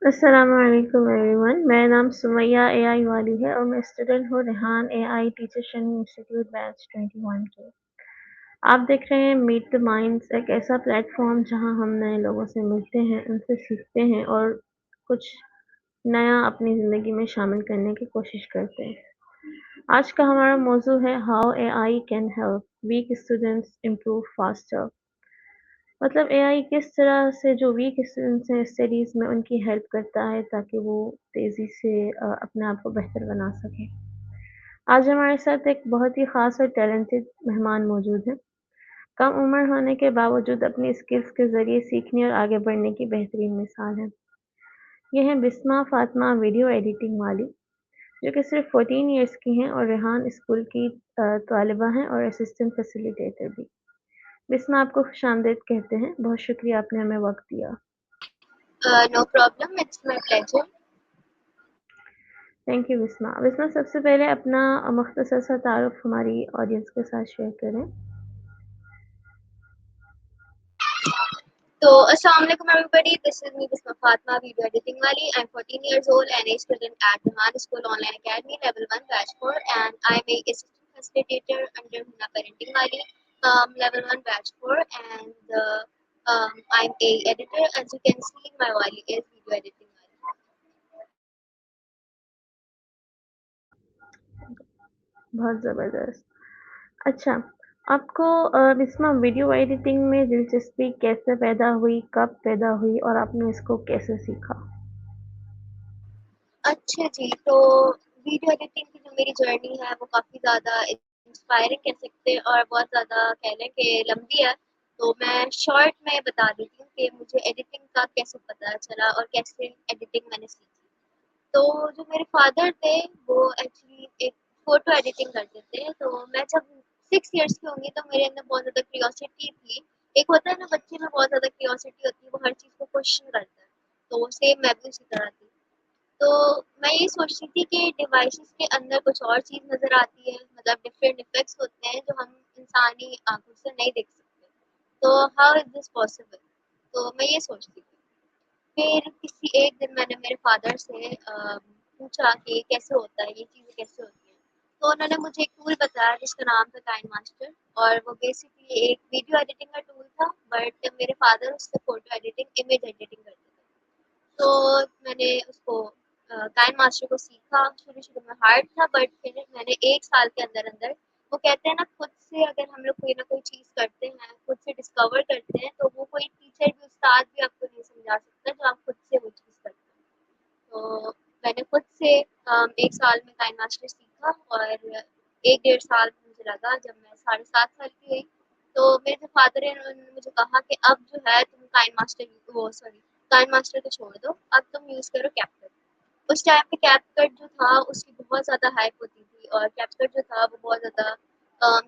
अस्सलामुअलैकुम एवरीवन। मेरा नाम सुमैया एआई वाली है और मैं स्टूडेंट हूँ Rehan AI teacher training institute batch 21 के। आप देख रहे हैं मीट द माइंड्स, एक ऐसा प्लेटफॉर्म जहाँ हम नए लोगों से मिलते हैं, उनसे सीखते हैं और कुछ नया अपनी ज़िंदगी में शामिल करने की कोशिश करते हैं। आज का हमारा मौजू है how AI can help weak students improve faster. मतलब एआई किस तरह से जो वीक स्टूडेंट्स हैं स्टडीज़ में उनकी हेल्प करता है ताकि वो तेज़ी से अपने आप को बेहतर बना सकें। आज हमारे साथ एक बहुत ही ख़ास और टैलेंटेड मेहमान मौजूद हैं। कम उम्र होने के बावजूद अपनी स्किल्स के ज़रिए सीखने और आगे बढ़ने की बेहतरीन मिसाल हैं। ये हैं बिस्मा फ़ातिमा वीडियो एडिटिंग वाली, जो कि सिर्फ़ 14 इयर्स की हैं और रेहान स्कूल की तालिबा हैं और असिस्टेंट फैसिलिटेटर भी। बिस्मा आपको खुशामदीद कहते हैं। बहुत शुक्रिया आपने हमें वक़्त दिया। No problem, it's my pleasure. Thank you Bisma. Bisma सबसे पहले अपना मुख्तसर सा तारुफ हमारी ऑडियंस के साथ शेयर करें। So, Assalamualaikum everybody. This is me, Bisma Fatma, video editing wali. I'm 14 years old and a student at Rehan School Online Academy, Level 1, Batch 4, and I'm a assistant facilitator under Huna Parenting Wali, Level 1, Batch 4, and I'm a editor. As you can see, my wali is video editing wali. बहुत ज़बरदस्त। अच्छा, आपको Bisma video editing में दिलचस्पी कैसे पैदा हुई, कब पैदा हुई और आपने इसको कैसे सीखा? अच्छा जी, तो वीडियो एडिटिंग की जो मेरी जर्नी है वो काफ़ी ज़्यादा इंस्पायरिंग कह सकते हैं और बहुत ज़्यादा कह लें कि लंबी है। तो मैं शॉर्ट में बता देती हूँ कि मुझे एडिटिंग का कैसे पता चला और कैसे एडिटिंग मैंने सीखी। तो जो मेरे फादर थे वो एक्चुअली एक फ़ोटो एडिटिंग करते थे। तो मैं जब 6 इयर्स की होंगी तो मेरे अंदर बहुत ज़्यादा क्यूरियोसिटी थी। एक होता है ना बच्चे में बहुत ज़्यादा क्यूरियोसिटी होती है, वो हर चीज़ को क्वेश्चन करता है। तो सेम मैं भी उसी तरह थी। तो मैं ये सोचती थी कि डिवाइसेस के अंदर कुछ और चीज़ नज़र आती है, मतलब डिफरेंट इफ़ेक्ट्स होते हैं जो हम इंसानी आँखों से नहीं देख सकते। तो हाउ इज़ दिस पॉसिबल? तो मैं ये सोचती थी। फिर किसी एक दिन मैंने मेरे फादर से पूछा कि कैसे होता है, ये चीज़ें कैसे होती हैं? तो उन्होंने मुझे एक टूल बताया जिसका नाम था काइनमास्टर, और वो बेसिकली एक वीडियो एडिटिंग का टूल था, बट मेरे फादर उससे फ़ोटो एडिटिंग, इमेज एडिटिंग करते थे। तो मैंने उसको काइनमास्टर को सीखा। शुरू-शुरू में हार्ड था, बट फिर मैंने 1 साल के अंदर-अंदर, वो कहते हैं ना, खुद से अगर हम लोग कोई ना कोई चीज़ करते हैं, खुद से डिस्कवर करते हैं, तो वो कोई टीचर भी, उस्ताद भी आपको नहीं समझा सकता जो आप खुद से वो चीज़ करते हैं। तो मैंने खुद से 1 साल में काइनमास्टर सीखा और 1 डेढ़ साल मुझे लगा। जब मैं साढ़े 7 साल की हुई, तो मेरे जो फादर हैं उन्होंने मुझे कहा कि अब जो है तुम काइनमास्टर को छोड़ दो, अब तुम यूज़ करो कैपकट। उस टाइम पे कैपकट जो था उसकी बहुत ज़्यादा हाइप होती थी, और कैपकट जो था वो बहुत ज़्यादा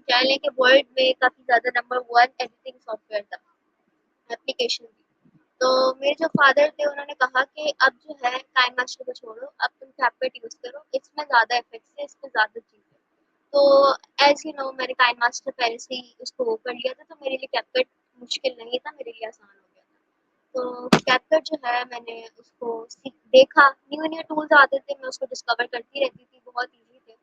कह लें कि वर्ल्ड में काफ़ी ज़्यादा नंबर 1 एडिटिंग सॉफ्टवेयर था, एप्लीकेशन थी। तो मेरे जो फादर थे उन्होंने कहा कि अब जो है काइनमास्टर को छोड़ो, अब तुम कैपकट यूज़ करो, इसमें ज़्यादा इफ़ेक्ट्स है, इसमें ज़्यादा चीज़ें। तो एज़ यू नो, मैंने काइनमास्टर पहले से ही उसको वो कर लिया था, तो मेरे लिए कैपकट मुश्किल नहीं था, मेरे लिए आसान हो गया था। तो कैपकट जो है मैंने उसको देखा, न्यू-न्यू टूल्स आते थे, मैं उसको डिस्कवर करती रहती थी, बहुत ईज़ी थे।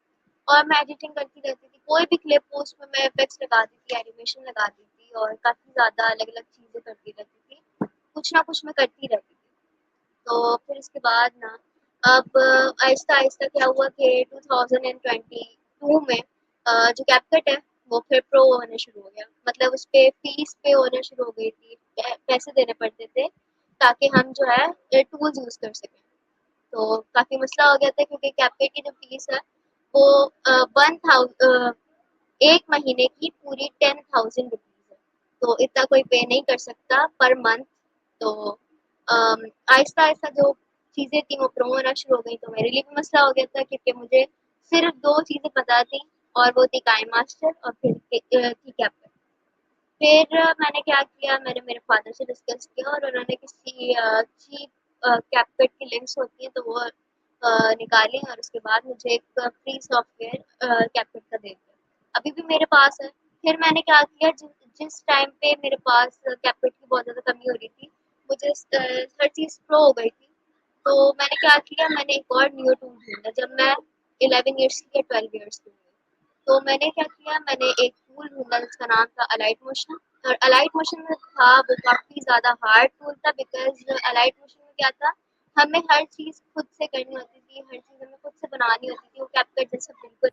और मैं एडिटिंग करती रहती थी, कोई भी क्लिप हो उसमें मैं इफ़ेक्ट्स लगाती थी, एनिमेशन लगाती थी और काफ़ी ज़्यादा अलग-अलग चीज़ें करती रहती थी। कुछ ना कुछ मैं करती रहती थी। तो फिर उसके बाद ना, अब आहिस्ता-आहिस्ता क्या हुआ कि 2022 में जो कैपकट है वो फिर प्रो होना शुरू हो गया। मतलब उसपे फ़ीस पे होना शुरू हो गई थी, पैसे देने पड़ते थे ताकि हम जो है ये टूल्स यूज़ कर सकें। तो काफ़ी मसला हो गया था क्योंकि कैपकट की जो फ़ीस है वो 1 महीने की पूरी 10,000 रुपीज़ है। तो इतना कोई पे नहीं कर सकता पर मंथ। तो आहिस्ता-आहिस्ता जो चीज़ें थी वो प्रो होना शुरू हो गई, तो मेरे लिए भी मसला हो गया था क्योंकि मुझे सिर्फ़ 2 चीज़ें पता थी, और वो थी काइनमास्टर और फिर थी कैपकट। फिर मैंने क्या किया, मैंने मेरे फादर से डिस्कस किया और उन्होंने किसी चीप कैपकट की लिंक्स होती हैं तो वो निकाली, और उसके बाद मुझे एक फ्री सॉफ्टवेयर कैपकट का दे दिया। अभी भी मेरे पास है। फिर मैंने क्या किया, जिस टाइम पे मेरे पास कैपकट की बहुत ज़्यादा कमी हो रही थी, मुझे हर चीज़ प्रो हो गई थी, तो मैंने क्या किया, मैंने एक और न्यू टूल ढूँढा जब मैं 11 इयर्स की या 12 इयर्स की हुई। तो मैंने क्या किया, मैंने एक टूल ढूँढा जिसका नाम था अलाइट मोशन। और अलाइट मोशन में था वो काफ़ी ज़्यादा हार्ड टूल था, बिकॉज़ अलाइट मोशन में क्या था, हमें हर चीज़ खुद से करनी होती थी, हर चीज़ हमें खुद से बनानी होती थी। वो कैपकट जैसा बिल्कुल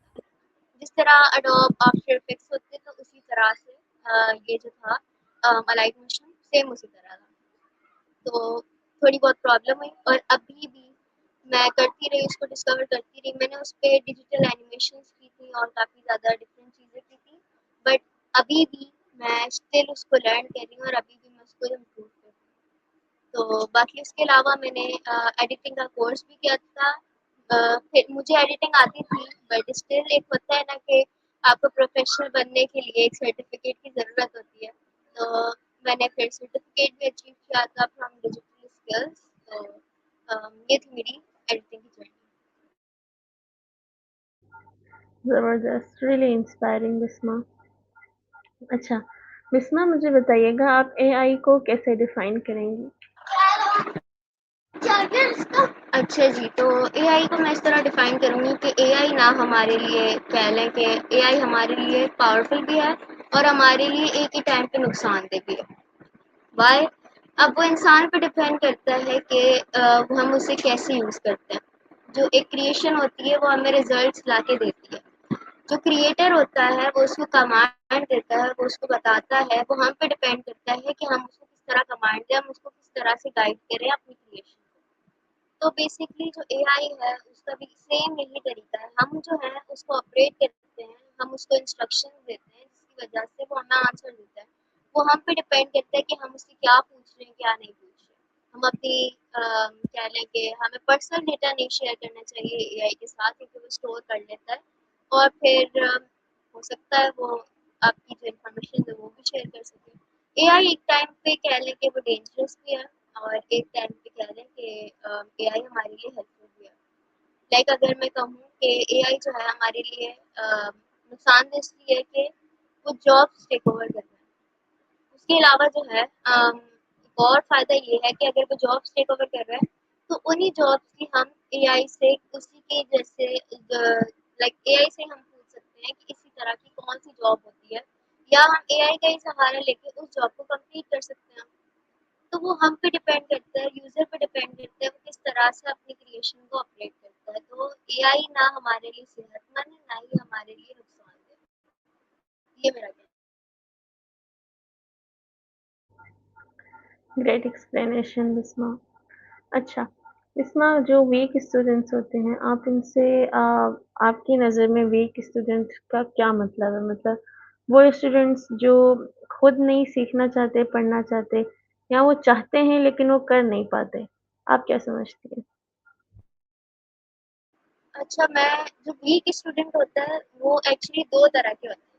जिस तरह एडोब आफ्टर इफेक्ट्स होते तो उसी तरह से ये जो था अलाइट मोशन सेम उसी तरह था। तो थोड़ी बहुत प्रॉब्लम हुई और अभी भी मैं करती रही, उसको डिस्कवर करती रही। मैंने उस पे डिजिटल एनिमेशंस की थी और काफ़ी ज़्यादा डिफरेंट चीज़ें की थी। बट अभी भी मैं स्टिल उसको लर्न कर रही हूँ और अभी भी मैं उसको इम्प्रूव कर रही हूँ। तो बाकी उसके अलावा मैंने एडिटिंग का कोर्स भी किया था। फिर मुझे एडिटिंग आती थी, बट स्टिल एक होता है ना कि आपको प्रोफेशनल बनने के लिए एक सर्टिफिकेट की ज़रूरत होती है। तो मैंने फिर सर्टिफिकेट भी अचीव किया था फ्रॉम डिजिटल स्किल्स। तो ये थी मेरी एडिटिंग की जर्नी। ज़बरदस्त, रियली इंस्पायरिंग बिस्मा। अच्छा, बिस्मा मुझे बताइएगा आप एआई को कैसे डिफ़ाइन करेंगी? अच्छा जी, तो एआई को मैं इस तरह डिफ़ाइन करूँगी कि एआई ना हमारे लिए कह लें कि एआई हमारे लिए पावरफुल भी है और हमारे लिए एक ही टाइम पे नुकसानदेह भी है। वाई? अब वो इंसान पे डिपेंड करता है कि वो हम उसे कैसे यूज़ करते हैं। जो एक क्रिएशन होती है वो हमें रिज़ल्ट्स लाके देती है। जो क्रिएटर होता है वो उसको कमांड देता है, वो उसको बताता है, वो हम पे डिपेंड करता है कि हम उसको किस तरह कमांड दें, हम उसको किस तरह से गाइड करें अपनी क्रिएशन को। तो बेसिकली जो एआई है उसका भी सेम यही तरीका है। हम जो है उसको ऑपरेट करते हैं, हम उसको इंस्ट्रक्शंस देते हैं जिसकी वजह से वो हमें आंसर देता है। वो हम पे डिपेंड करता है कि हम उससे क्या पूछ रहे हैं, क्या नहीं पूछ रहे। हम अपनी क्या लें कि हमें पर्सनल डेटा नहीं शेयर करना चाहिए एआई के साथ, क्योंकि वो स्टोर कर लेता है और फिर हो सकता है वो आपकी जो इन्फॉर्मेशन है वो भी शेयर कर सके। एआई एक टाइम पे कह लें कि वो डेंजरस भी है और एक टाइम पे कह लें कि एआई हमारे लिए हेल्पफुल भी है। लाइक अगर मैं कहूँ कि एआई जो है हमारे लिए नुकसानदेह इसलिए है कि वो जॉब्स टेक ओवर कर रहा है। उसके अलावा जो है एक और फ़ायदा ये है कि अगर वो जॉब्स टेक ओवर कर रहा है, तो उन्हीं जॉब्स की हम एआई से उसी के जैसे लाइक एआई से हम पूछ सकते हैं कि इसी तरह की कौन-सी जॉब होती है, या हम एआई का ही सहारा लेके उस जॉब को कंप्लीट कर सकते हैं। तो वो हम पे डिपेंड करता है, यूज़र पे डिपेंड करता है, वो किस तरह से अपनी क्रिएशन को ऑपरेट करता है। तो एआई ना हमारे लिए सेहतमंद है, ना ही हमारे लिए नुकसानदेह। ये मेरा कहना है। Great explanation Bisma. अच्छा, बिस्मा जो वीक स्टूडेंट्स होते हैं, आप इनसे आपकी नज़र में वीक स्टूडेंट का क्या मतलब है? मतलब वो स्टूडेंट्स जो खुद नहीं सीखना चाहते, पढ़ना चाहते या वो चाहते हैं लेकिन वो कर नहीं पाते, आप क्या समझती हैं? अच्छा, मैं जो वीक स्टूडेंट होता है वो एक्चुअली 2 तरह के होते हैं।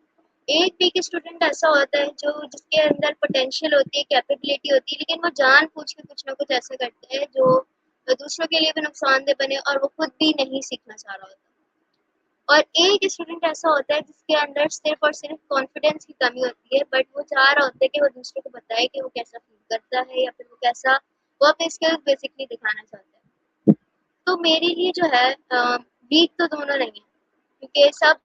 एक वीक स्टूडेंट ऐसा होता है जो जिसके अंदर पोटेंशियल होती है, कैपेबिलिटी होती है, लेकिन वो जानबूझ के कुछ ना कुछ ऐसा करता है जो दूसरों के लिए भी नुकसानदेह बने और वो खुद भी नहीं सीखना चाह रहा होता। और एक स्टूडेंट ऐसा होता है जिसके अंदर सिर्फ़ और सिर्फ़ कॉन्फिडेंस की कमी होती है, बट वो चाह रहा होता है कि वो दूसरों को बताए कि वो कैसा फ़ील करता है, या फिर वो अपने स्किल्स बेसिकली दिखाना चाहता है। तो मेरे लिए जो है वीक तो दोनों नहीं है, क्योंकि सब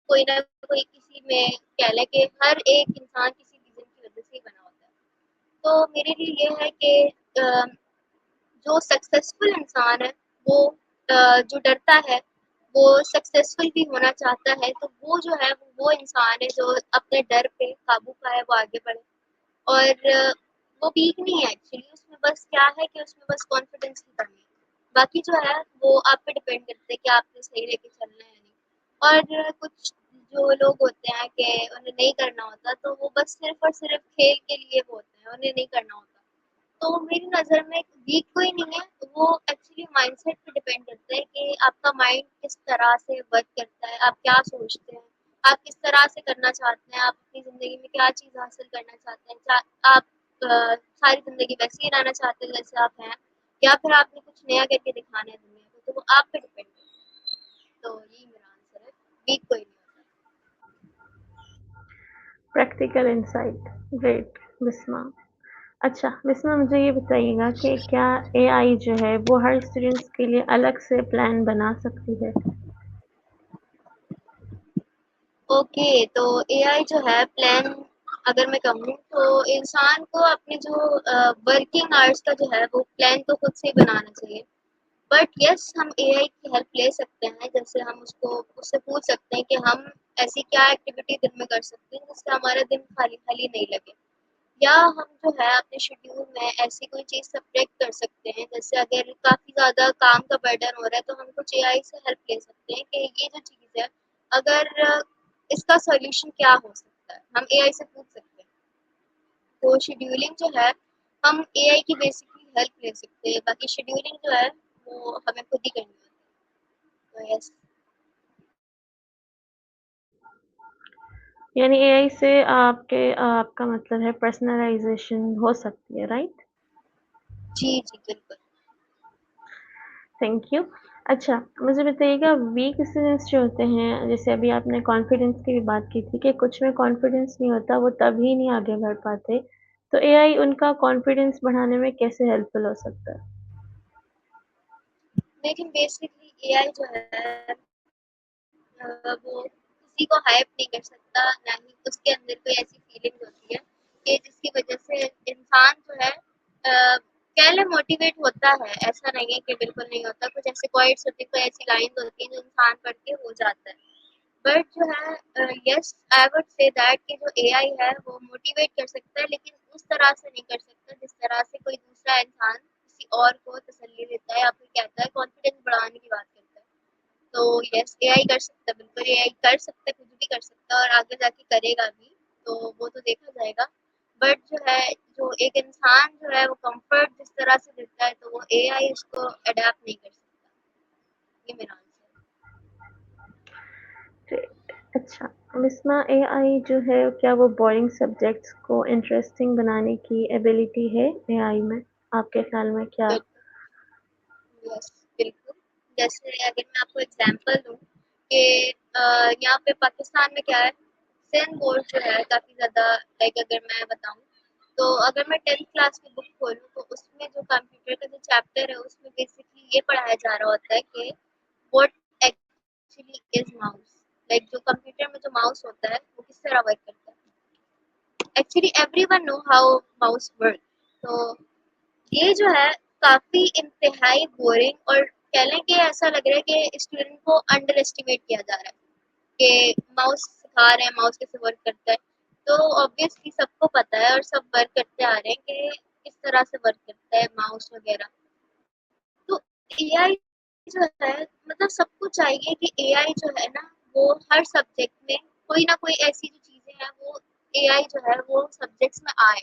कोई ना कोई किसी में कह लें कि हर एक इंसान किसी रीज़न की वज़ह से ही बना होता है। तो मेरे लिए ये है कि अ, जो सक्सेसफुल इंसान है वो जो डरता है वो सक्सेसफुल भी होना चाहता है, तो वो जो है वो इंसान है जो अपने डर पे काबू पाए, वो आगे बढ़े। और वो वीक नहीं है एक्चुअली, उसमें बस क्या है कि उसमें बस कॉन्फिडेंस की कमी है। बाकी जो है वो आप पे डिपेंड करता है कि आपने सही लेके चलना है या नहीं। और कुछ जो लोग होते हैं कि उन्हें नहीं करना होता, तो वो बस सिर्फ़ और सिर्फ़ खेल के लिए वो होते हैं, उन्हें नहीं करना होता। तो मेरी नज़र में वीक कोई नहीं है, वो एक्चुअली माइंडसेट पे डिपेंड करता है कि आपका माइंड किस तरह से वर्क करता है, आप क्या सोचते हैं, आप किस तरह से करना चाहते हैं, आप अपनी ज़िंदगी में क्या चीज़ हासिल करना चाहते हैं। क्या आप सारी ज़िंदगी वैसे ही रहना चाहते हैं जैसे आप हैं, या फिर आपने कुछ नया करके दिखाना है दुनिया को, तो वो आप पे डिपेंड करता है। तो यही मेरा आंसर है, वीक कोई नहीं होता। Practical insight, great Bisma. अच्छा, इसमें मुझे ये बताइएगा कि क्या एआई जो है वो हर स्टूडेंट्स के लिए अलग से प्लान बना सकती है? ओके, तो एआई जो है प्लान अगर मैं कहूँ तो इंसान को अपने जो वर्किंग आवर्स का जो है वो प्लान तो खुद से ही बनाना चाहिए। बट यस हम एआई की हेल्प ले सकते हैं, जैसे हम उससे पूछ सकते हैं कि हम ऐसी क्या एक्टिविटी दिन में कर सकते हैं जिससे हमारा दिन खाली खाली नहीं लगे, या हम जो है अपने शेड्यूल में ऐसी कोई चीज़ सब्ट्रैक्ट कर सकते हैं। जैसे अगर काफ़ी ज़्यादा काम का बर्डन हो रहा है तो हम कुछ एआई से हेल्प ले सकते हैं कि ये जो चीज़ है, अगर इसका सॉल्यूशन क्या हो सकता है, हम एआई से पूछ सकते हैं। तो शेड्यूलिंग जो है हम एआई की बेसिकली हेल्प ले सकते हैं, बाकी शेड्यूलिंग जो है वो हमें खुद ही करनी होती है। तो यस। यानी एआई से आपका मतलब है पर्सनलाइज़ेशन हो सकती है, राइट? जी, जी, बिल्कुल। Thank you. अच्छा, मुझे बताइएगा वीक स्टूडेंट्स जो होते हैं, जैसे अभी आपने कॉन्फिडेंस की भी बात की थी कि कुछ में कॉन्फिडेंस नहीं होता, वो तभी नहीं आगे बढ़ पाते। तो एआई उनका कॉन्फिडेंस बढ़ाने में कैसे हेल्पफुल हो सकता है? लेकिन बेसिकली एआई जो है वो किसी को हाइप नहीं कर सकता, ना ही उसके अंदर कोई ऐसी फीलिंग होती है कि जिसकी वजह से इंसान जो है कह लें मोटिवेट होता है। ऐसा नहीं है कि बिल्कुल नहीं होता, कुछ ऐसे क्वाइट्स होते हैं, कोई ऐसी लाइन्स होती हैं जो इंसान पढ़ के हो जाता है। बट जो है yes I would say that कि जो एआई है वो मोटिवेट कर सकता है, लेकिन उस तरह से नहीं कर सकता जिस तरह से कोई दूसरा इंसान किसी और को तसल्ली देता है या फिर कहता है कॉन्फिडेंस बढ़ाने की बात करता है। तो यस एआई कर सकता है, बिल्कुल एआई कर सकता है, कुछ भी कर सकता है और आगे जाके करेगा भी, तो वो तो देखा जाएगा। बट जो है, जो एक इंसान जो है वो कंफर्ट जिस तरह से देता है तो वो एआई उसको अडैप्ट नहीं कर सकता। ये मेरा आंसर है। ग्रेट। अच्छा, मिसमा एआई जो है क्या वो बोरिंग सब्जेक्ट्स को इंटरेस्टिंग बनाने की एबिलिटी है एआई में? आपके ख्याल में क्या? बिल्कुल, यस, बिल्कुल। जैसे अगर मैं आपको एग्ज़ाम्पल दूँ कि यहाँ पे पाकिस्तान में क्या है, सिंध बोर्ड जो है काफ़ी ज़्यादा लाइक अगर मैं बताऊँ, तो अगर मैं 10th क्लास की बुक खोलूँ तो उसमें जो कंप्यूटर का जो चैप्टर है उसमें बेसिकली ये पढ़ाया जा रहा होता है कि what actually is mouse. Like जो कंप्यूटर में जो माउस होता है वो किस तरह वर्क करता है। Actually everyone know how mouse work. तो ये जो है काफ़ी इंतहाई बोरिंग और कह लें कि ऐसा लग रहा है कि स्टूडेंट को अंडर एस्टिमेट किया जा रहा है कि माउस सिखा रहे हैं, माउस कैसे वर्क करता है। तो ऑब्वियसली सबको पता है और सब वर्क करते आ रहे हैं कि किस तरह से वर्क करता है माउस वगैरह। तो एआई जो है मतलब सबको चाहिए कि एआई जो है ना वो हर सब्जेक्ट में कोई ना कोई ऐसी जो चीज़ें हैं वो एआई जो है वो सब्जेक्ट्स में आए।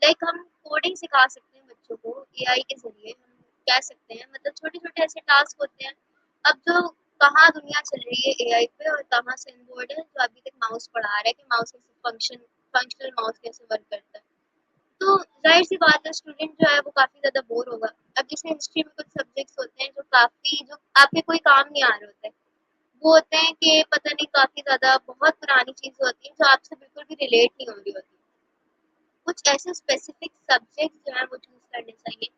लाइक हम कोडिंग सिखा सकते हैं बच्चों को एआई के ज़रिए, हम कह सकते हैं मतलब छोटे-छोटे ऐसे टास्क होते हैं। अब जो कहाँ दुनिया चल रही है एआई पे और कहाँ से इनबोर्ड है जो अभी तक माउस पढ़ा रहा है कि माउस कैसे फंक्शनल माउस कैसे वर्क करता है। तो ज़ाहिर-सी बात है स्टूडेंट जो है वो काफ़ी ज़्यादा बोर होगा। अब जैसे हिस्ट्री में कुछ सब्जेक्ट्स होते हैं जो आपके कोई काम नहीं आ रहे होते हैं। वो होते हैं कि पता नहीं काफ़ी ज़्यादा बहुत पुरानी चीज़ें होती हैं जो आपसे बिल्कुल भी रिलेट नहीं हो रही होती। कुछ ऐसे स्पेसिफिक सब्जेक्ट्स जो हैं वो चूज़ करने चाहिए।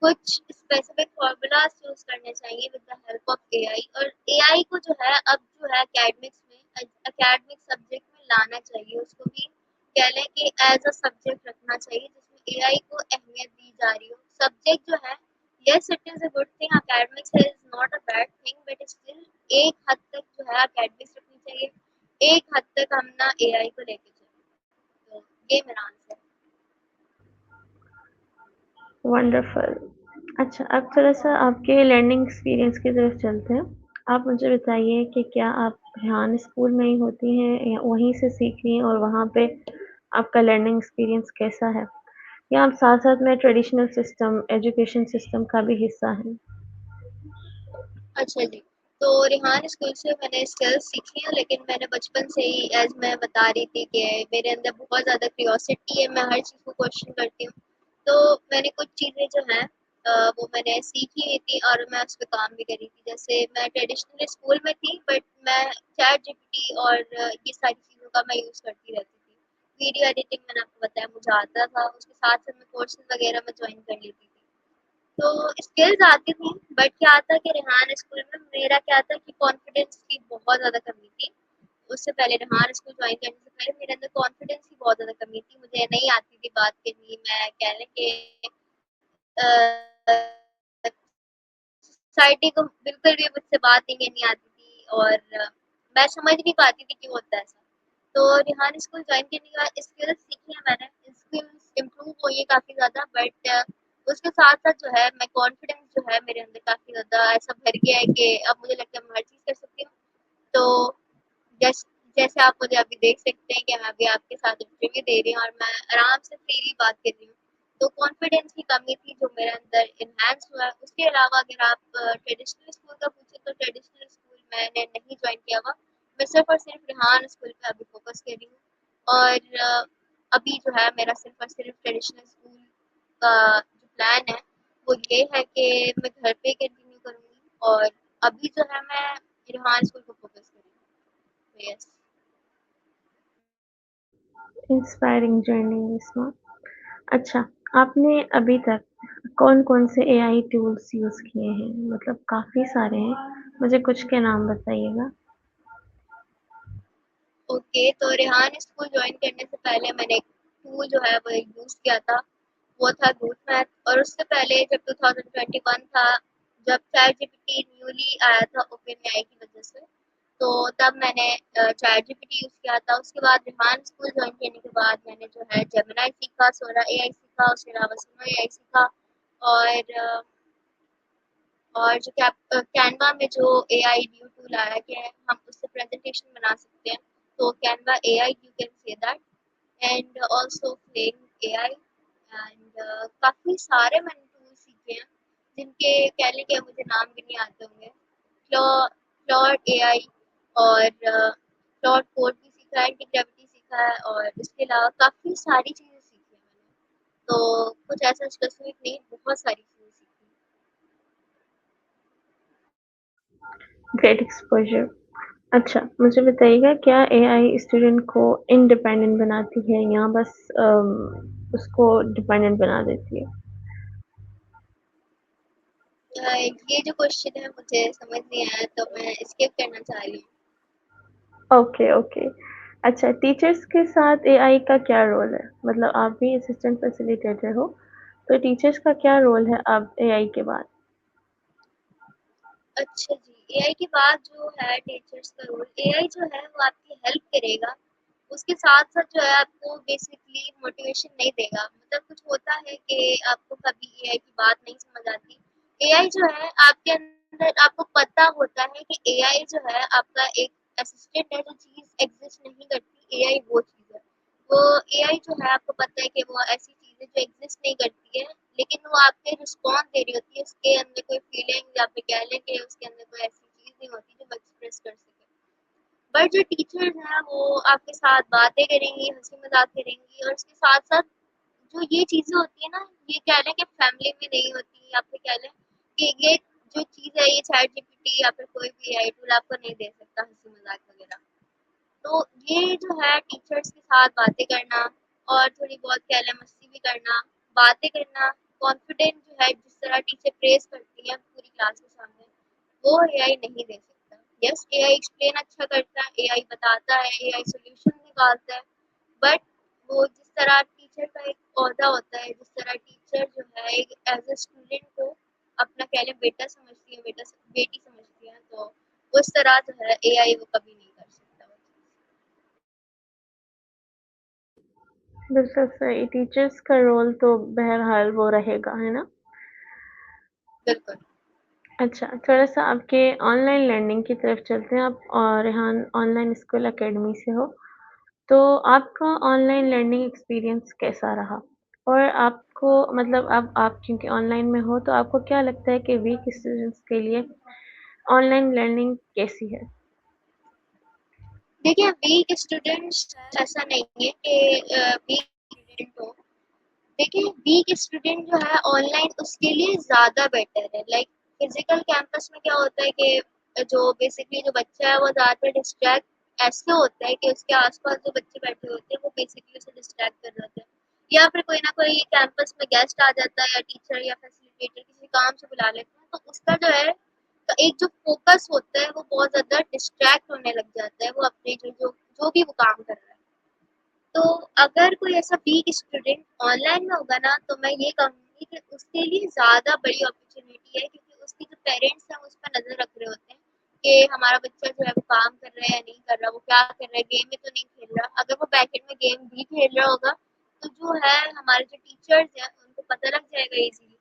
कुछ स्पेसिफिक फ़ॉर्मूलाज़ चूज़ करने चाहिए with the help of AI, और एआई को जो है अब जो है एकेडमिक्स में एकेडमिक सब्जेक्ट में लाना चाहिए। उसको भी कह लें कि एज़ अ सब्जेक्ट रखना चाहिए जिसमें एआई को अहमियत दी जा रही हो। सब्जेक्ट जो है yes it is a good thing, academics is not a bad thing, but still एक हद तक जो है एकेडमिक्स रखनी चाहिए। एक हद तक हम ना एआई को लेके चलें। तो ये मेरा आंसर है। वंडरफुल। अच्छा, अब थोड़ा-सा आपके लर्निंग एक्सपीरियंस की तरफ चलते हैं। आप मुझे बताइए कि क्या आप रेहान स्कूल में ही होती हैं या वहीं से सीख रही हैं और वहाँ पे आपका लर्निंग एक्सपीरियंस कैसा है? या आप साथ-साथ में ट्रेडिशनल सिस्टम, एजुकेशन सिस्टम का भी हिस्सा हैं? अच्छा जी। तो रेहान स्कूल से मैंने स्किल्स सीखी हैं, लेकिन मैंने बचपन से ही एज़ मैं बता रही थी कि मेरे अंदर बहुत ज़्यादा क्यूरियोसिटी है, मैं हर चीज़ को क्वेश्चन करती हूँ। तो मैंने कुछ चीज़ें जो हैं वो मैंने सीखी हुई थी और मैं उस पे काम भी करी थी। जैसे मैं ट्रेडिशनल स्कूल में थी बट मैं चैट जीपीटी और ये सारी चीज़ों का मैं यूज़ करती रहती थी। वीडियो एडिटिंग मैंने आपको बताया मुझे आता था, उसके साथ-साथ मैं कोर्सेज़ वगैरह में जॉइन कर लेती थी। तो स्किल्स आती थी, बट क्या था कि रेहान स्कूल में मेरा क्या था कि कॉन्फिडेंस की बहुत ज़्यादा कमी थी। उससे पहले रेहान स्कूल जॉइन करने से पहले मेरे अंदर कॉन्फिडेंस की बहुत ज़्यादा कमी थी। मुझे नहीं आती थी बात करनी, मैं कह लें कि अ, सोसाइटी को बिल्कुल भी मुझसे बात नहीं करनी आती थी और मैं समझ नहीं पाती थी क्यों होता है ऐसा। तो रेहान स्कूल जॉइन करने के बाद स्किल्स सीखी हैं मैंने, स्किल्स इम्प्रूव हुई हैं काफ़ी ज़्यादा, बट उसके साथ-साथ जो है मैं कॉन्फिडेंस जो है मेरे अंदर काफ़ी ज़्यादा ऐसा भर गया है कि अब मुझे लगता है मैं हर चीज़ कर सकती हूँ। तो जैस जैसे आप मुझे अभी देख सकते हैं कि मैं अभी आपके साथ इंटरव्यू दे रही हूँ और मैं आराम से फ्रीली बात कर रही हूँ। तो कॉन्फिडेंस की कमी थी जो मेरे अंदर एनहांस हुआ है। उसके अलावा अगर आप ट्रेडिशनल स्कूल का पूछें तो ट्रेडिशनल स्कूल मैंने नहीं जॉइन किया हुआ। मैं सिर्फ़ और सिर्फ़ रेहान स्कूल पे अभी फ़ोकस कर रही हूँ और अभी जो है मेरा सिर्फ़ और सिर्फ़ ट्रेडिशनल स्कूल का जो प्लान है वो ये है कि मैं घर पे कंटिन्यू करूँगी और अभी जो है मैं रेहान स्कूल को फ़ोकस कर रही हूँ। यस। इंस्पायरिंग जर्नी इसमें। अच्छा, आपने अभी तक कौन-कौन से एआई टूल्स यूज़ किए हैं? मतलब काफ़ी सारे हैं, मुझे कुछ के नाम बताइएगा। ओके, तो रेहान स्कूल जॉइन करने से पहले मैंने एक टूल जो है वो यूज़ किया था, वो था रूट मैप और उससे पहले जब 2021 था, जब चैटजीपीटी न्यूली आया था ओपनएआई की वजह से, तो तब मैंने चैटजीपीटी यूज़ किया था। उसके बाद रेहान स्कूल जॉइन करने के बाद मैंने जो है जेमिनी सीखा, सोरा एआई सीखा, उसके अलावा सुनो एआई सीखा और और जो कैनवा में जो एआई न्यू टूल आया गया है, हम उससे प्रेज़ेंटेशन बना सकते हैं। तो Canva AI you can say that and also flame AI and काफ़ी सारे मैंने टूल सीखे हैं, जिनके कह लें कि मुझे नाम भी नहीं आते होंगे। क्लॉड एआई और क्लॉड कोड भी सीखा है, एंटी-ग्रेविटी सीखा है और इसके अलावा काफ़ी सारी चीज़ें सीखी हैं मैंने। तो कुछ ऐसा स्पेसिफ़िक नहीं, बहुत सारी चीज़ें सीखी हैं। Great exposure. अच्छा, मुझे बताइएगा क्या एआई स्टूडेंट को इंडिपेंडेंट बनाती है या बस उसको डिपेंडेंट बना देती है? ये जो क्वेश्चन है मुझे समझ नहीं आया तो मैं स्किप करना चाह रही हूँ। Okay, okay. अच्छा, टीचर्स के साथ एआई का क्या रोल है? मतलब आप भी असिस्टेंट फैसिलिटेटर हो, तो टीचर्स का क्या रोल है अब एआई के बाद? अच्छा जी, एआई के बाद जो है टीचर्स का रोल, एआई जो है वो आपकी हेल्प करेगा, उसके साथ-साथ जो है आपको बेसिकली मोटिवेशन नहीं देगा। मतलब कुछ होता है कि आपको कभी एआई की बात नहीं समझ आती। एआई जो है आपके अंदर आपको पता होता है कि एआई जो है आपका एक असिस्टेंट है, जो चीज़ एग्ज़िस्ट नहीं करती, एआई वो चीज़ है। वो एआई जो है आपको पता है कि वो ऐसी चीज़ है जो एग्ज़िस्ट नहीं करती है, लेकिन वो आपके रिस्पॉन्स दे रही होती है, उसके अंदर कोई फीलिंग या फिर कह लें कि उसके अंदर कोई ऐसी चीज़ नहीं होती जो वो एक्सप्रेस कर सके। बट जो टीचर्स हैं वो आपके साथ बातें करेंगी, हँसी-मज़ाक करेंगी और उसके साथ-साथ जो ये चीज़ें होती हैं ना, ये कह लें कि फैमिली में नहीं होती या फिर कह लें कि ये जो चीज़ है ये चैटजीपीटी या फिर कोई भी एआई टूल आपको नहीं दे सकता हँसी-मज़ाक वगैरह। तो ये जो है टीचर्स के साथ बातें करना और थोड़ी बहुत कह लें मस्ती भी करना, बातें करना, कॉन्फिडेंट जो है जिस तरह टीचर प्रेज़ करती हैं पूरी क्लास के सामने, वो एआई नहीं दे सकता। यस, एआई एक्सप्लेन अच्छा करता है, एआई बताता है, एआई सॉल्यूशन निकालता है, बट वो जिस तरह टीचर का एक ओहदा होता है, जिस तरह टीचर जो है एक एज़ अ स्टूडेंट को अपना कह लें बेटा समझती है, बेटी समझती है, तो उस तरह जो है एआई वो कभी नहीं कर सकता वो चीज़। बिल्कुल सही, टीचर्स का रोल तो बहरहाल वो रहेगा, है ना? बिल्कुल। अच्छा, थोड़ा-सा आपके ऑनलाइन लर्निंग की तरफ चलते हैं। आप रेहान ऑनलाइन स्कूल अकेडमी से हो, तो आपका ऑनलाइन लर्निंग एक्सपीरियंस कैसा रहा? और आपको मतलब अब आप क्योंकि ऑनलाइन में हो, तो आपको क्या लगता है कि वीक स्टूडेंट्स के लिए ऑनलाइन लर्निंग कैसी है? देखिए वीक स्टूडेंट्स ऐसा नहीं है कि वीक स्टूडेंट हो। देखिए वीक स्टूडेंट जो है ऑनलाइन उसके लिए ज़्यादा बेटर है। लाइक फिज़िकल कैंपस में क्या होता है कि जो बेसिकली जो बच्चा है वो ज़्यादातर डिस्ट्रैक्ट ऐसे होता है कि उसके आस-पास जो बच्चे बैठे होते हैं वो बेसिकली उसे डिस्ट्रैक्ट कर रहे होते हैं। या फिर कोई ना कोई कैंपस में गेस्ट आ जाता है या टीचर या फैसिलिटेटर किसी काम से बुला लेते हैं, तो उसका जो है एक जो फ़ोकस होता है वो बहुत ज़्यादा डिस्ट्रैक्ट होने लग जाता है, वो अपने जो जो जो भी वो काम कर रहा है। तो अगर कोई ऐसा वीक स्टूडेंट ऑनलाइन में होगा ना, तो मैं ये कहूँगी कि उसके लिए ज़्यादा बड़ी अपॉर्च्युनिटी है, क्योंकि उसके जो पेरेंट्स हैं, वो उस पे नज़र रख रहे होते हैं कि हमारा बच्चा जो है वो काम कर रहा है या नहीं कर रहा, वो क्या कर रहा है, गेम में तो नहीं खेल रहा। अगर वो बैकएंड में गेम भी खेल रहा होगा, तो जो है हमारे जो टीचर्स हैं, उनको पता लग जाएगा ईज़िली।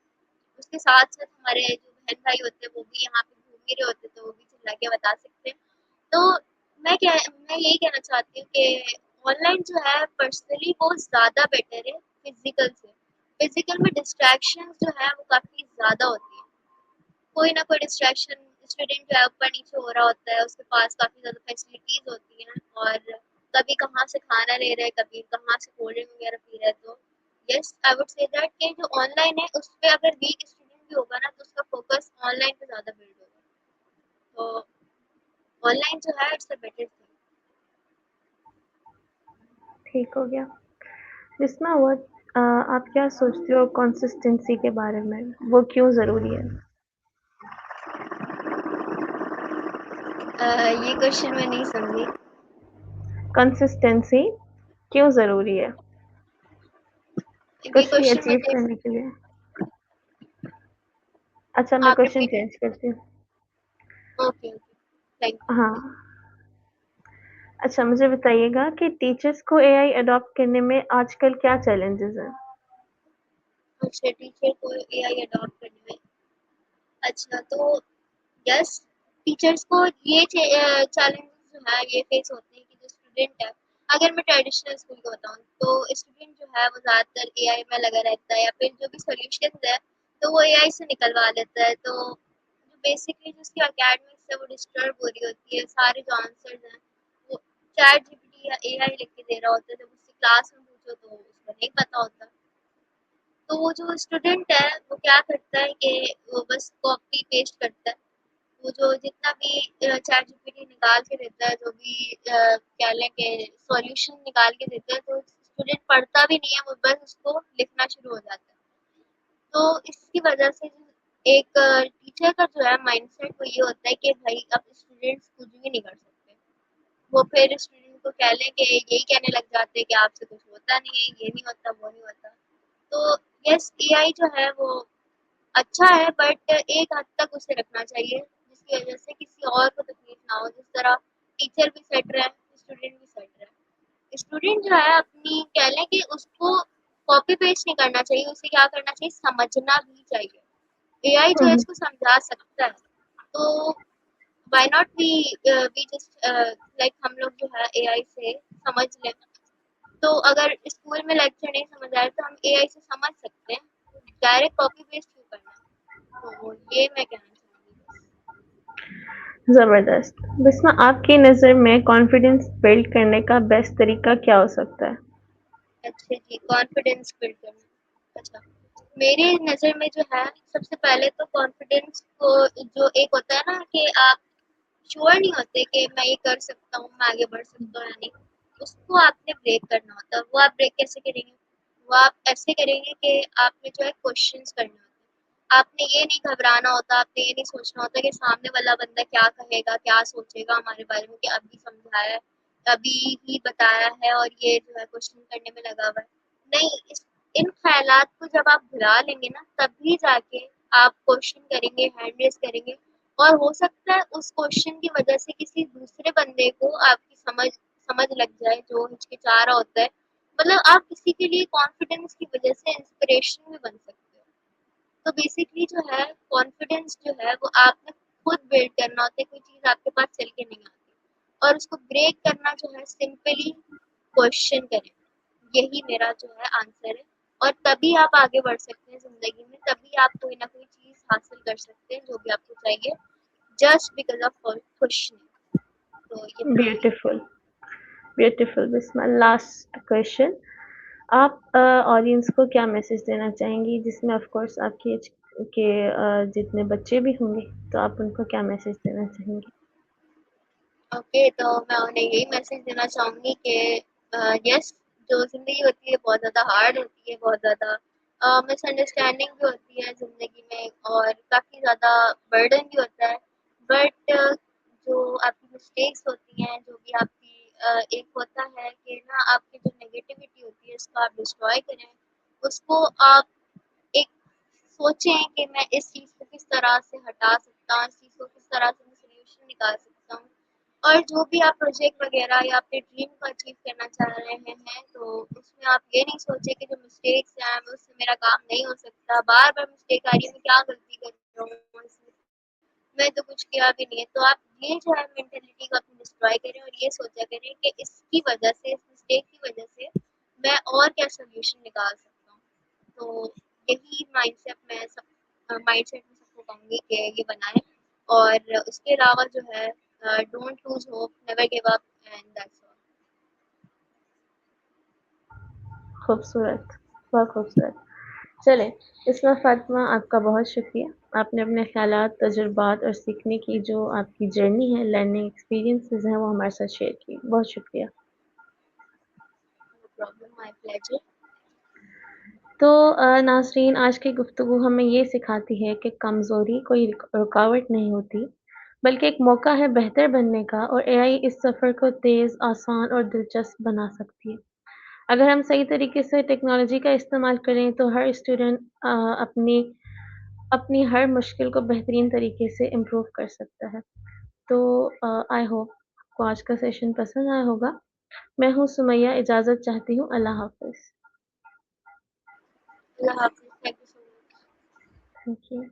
उसके साथ-साथ हमारे जो बहन-भाई होते हैं, वो भी यहाँ पे घूम ही रहे होते हैं, तो वो भी चिल्ला के बता सकते हैं। तो मैं यही कहना चाहती हूँ कि ऑनलाइन जो है पर्सनली वो ज़्यादा बेटर है फिज़िकल से। फिज़िकल में डिस्ट्रैक्शंस जो है वो काफ़ी ज़्यादा होती है। कोई ना कोई डिस्ट्रैक्शन स्टूडेंट जो है ऊपर-नीचे हो रहा होता है, उसके पास काफ़ी ज़्यादा फैसिलिटीज़ होती हैं और कभी कहाँ से खाना ले रहा है, कभी कहाँ से कोल्ड ड्रिंक वगैरह पी रहा है। तो yes, I would say that कि जो ऑनलाइन है उस पे अगर वीक स्टूडेंट भी होगा ना, तो उसका फ़ोकस ऑनलाइन पे ज़्यादा बिल्ड होगा। तो ऑनलाइन जो है इट्स अ बेटर थिंग। ठीक हो गया। बिस्मा व्हाट आप क्या सोचते हो कंसिस्टेंसी के बारे में? वो क्यों ज़रूरी है? ये क्वेश्चन मैं नहीं समझी। कंसिस्टेंसी क्यों ज़रूरी है? ये कुछ भी क्वेश्चन अचीव मुझे करने के लिए? अच्छा, मैं आप क्वेश्चन रिपीट। चेंज करती हूँ। Okay, okay, thank you. हाँ। अच्छा, मुझे बताइएगा कि टीचर्स को एआई अडॉप्ट करने में आजकल क्या चैलेंजेस हैं? अच्छा, टीचर को एआई अडॉप्ट करने में। अच्छा, तो यस, टीचर्स को ये चैलेंजेस जो है ये फेस होते हैं कि जो स्टूडेंट है, अगर मैं ट्रेडिशनल स्कूल का बताऊँ, तो स्टूडेंट जो है वो ज़्यादातर एआई में लगा रहता है या फिर जो भी सॉल्यूशंस है, तो वो एआई से निकलवा लेता है। तो जो बेसिकली जो उसकी एकेडमिक्स है वो डिस्टर्ब हो रही होती है, सारे जो आंसर्स हैं वो चैटजीपीटी या एआई लिख के दे रहा होता है, जब उससे क्लास में पूछो तो उसको नहीं पता होता। तो वो जो स्टूडेंट है वो क्या करता है कि वो बस कॉपी पेस्ट करता है। वो जो जितना भी चैट जीपीटी निकाल के देता है, जो भी कह लें कि सॉल्यूशन निकाल के देता है, तो स्टूडेंट पढ़ता भी नहीं है, वो बस उसको लिखना शुरू हो जाता है। तो इसकी वजह से जो एक टीचर का जो है माइंडसेट वो ये होता है कि भाई अब स्टूडेंट्स कुछ भी नहीं कर सकते। वो फिर स्टूडेंट को कह लें कि यही कहने लग जाते हैं कि आपसे कुछ होता नहीं है, ये नहीं होता, वो नहीं होता। तो यस, एआई जो है वो अच्छा है, बट एक हद तक उसे रखना चाहिए, जिसकी वजह से किसी और को तकलीफ ना हो। जिस तरह टीचर भी सेट रहे, स्टूडेंट भी सेट रहे। स्टूडेंट जो है अपनी कह लें कि उसको कॉपी पेस्ट नहीं करना चाहिए, उसे क्या करना चाहिए, समझना भी चाहिए। एआई जो हुँ, है हुँ। इसको समझा सकता है, तो why not we just like हम लोग जो है एआई से समझ लें। तो अगर स्कूल में लेक्चर नहीं समझ आए तो हम एआई से समझ सकते हैं, डायरेक्ट कॉपी पेस्ट क्यों करना है? तो ये मैं कहना चाहूँगी बस। ज़बरदस्त। बिस्मा आपकी नज़र में कॉन्फिडेंस बिल्ड करने का बेस्ट तरीका क्या हो सकता है? अच्छा जी, कॉन्फिडेंस बिल्ड करना। अच्छा, मेरी नज़र में जो है सबसे पहले तो कॉन्फिडेंस को जो एक होता है ना कि आप श्योर नहीं होते कि मैं ये कर सकता हूँ, मैं आगे बढ़ सकता हूँ या नहीं, उसको आपने ब्रेक करना होता है। वो आप ब्रेक कैसे करेंगे? वो आप ऐसे करेंगे कि आपने जो है क्वेश्चंस करने होते हैं। आपने ये नहीं घबराना होता, आपने ये नहीं सोचना होता कि सामने वाला बंदा क्या कहेगा, क्या सोचेगा हमारे बारे में, कि अभी समझाया है, अभी ही बताया है और ये जो है क्वेश्चन करने में लगा हुआ है। नहीं, इन ख़्यालात को जब आप भुला लेंगे ना, तभी जाके आप क्वेश्चन करेंगे, हैंड रेज़ करेंगे, और हो सकता है उस क्वेश्चन की वजह से किसी दूसरे बंदे को आपकी समझ समझ लग जाए जो हिचकिचा रहा होता है। मतलब आप किसी के लिए कॉन्फिडेंस की वजह से इंस्पिरेशन भी बन सकते हो। तो बेसिकली जो है कॉन्फिडेंस जो है वो आपने खुद बिल्ड करना होता है, कोई चीज़ आपके पास चल के नहीं आती। और उसको ब्रेक करना जो है सिंपली क्वेश्चन करें। यही मेरा जो है आंसर है, और तभी आप आगे बढ़ सकते हैं ज़िंदगी में, तभी आप कोई ना कोई चीज़ हासिल कर सकते हैं जो भी आपको चाहिए, जस्ट बिकॉज़ ऑफ क्वेश्चनिंग। तो ये मेरा यही। Beautiful, beautiful Bisma last question आप ऑडियंस को क्या मैसेज देना चाहेंगी जिसमें ऑफ कोर्स आपकी एज के जितने बच्चे भी होंगे तो आप उनको क्या मैसेज देना चाहेंगी? ओके, तो मैं उन्हें यही मैसेज देना चाहूँगी कि यस, जो ज़िंदगी होती है बहुत ज़्यादा हार्ड होती है, बहुत ज़्यादा मिसअंडरस्टैंडिंग भी होती है ज़िंदगी में और काफ़ी ज़्यादा बर्डन भी होता है। बट जो आपकी मिस्टेक्स होती हैं, जो भी आपकी एक होता है कि ना आपकी जो नेगेटिविटी होती है उसको आप डिस्ट्रॉय करें, उसको आप एक सोचें कि मैं इस चीज़ को किस तरह से हटा सकता हूँ, इस चीज़ को किस तरह से मैं सॉल्यूशन निकाल सकता हूँ। और जो भी आप प्रोजेक्ट वगैरह या अपने ड्रीम को अचीव करना चाह रहे हैं, तो उसमें आप ये नहीं सोचें कि जो मिस्टेक्स हैं, उससे मेरा काम नहीं हो सकता, बार-बार मिस्टेक आ रही है, मैं क्या गलती कर रहा हूँ इसमें, मैं तो कुछ किया भी नहीं है। तो आप ये जो है मेंटालिटी को अपनी डिस्ट्रॉय करें और ये सोचा करें कि इसकी वजह से, इस मिस्टेक की वजह से मैं और क्या सॉल्यूशन निकाल सकता हूँ। तो यही माइंडसेट मैं सबको कहूँगी कि ये बनाएँ और उसके अलावा जो है don't lose hope, never give up and that's all. खूबसूरत, बहुत खूबसूरत। चलें, इसमें फ़ातिमा आपका बहुत शुक्रिया। आपने अपने ख़यालात, तजुर्बात और सीखने की जो आपकी जर्नी है, लर्निंग एक्सपीरियंसेस हैं, वो हमारे साथ शेयर की। बहुत शुक्रिया। No problem, my pleasure. तो नाज़रीन, आज की गुफ्तगू हमें ये सिखाती है कि कमज़ोरी कोई रुकावट नहीं होती, बल्कि एक मौका है बेहतर बनने का और एआई इस सफ़र को तेज़, आसान और दिलचस्प बना सकती है। अगर हम सही तरीके से टेक्नोलॉजी का इस्तेमाल करें, तो हर स्टूडेंट अपनी अपनी हर मुश्किल को बेहतरीन तरीके से इम्प्रूव कर सकता है। तो आई होप आपको आज का सेशन पसंद आया होगा। मैं हूँ सुमैया, इजाज़त चाहती हूँ। अल्लाह हाफ़िज़। अल्लाह हाफ़िज़, thank you so much. Thank you.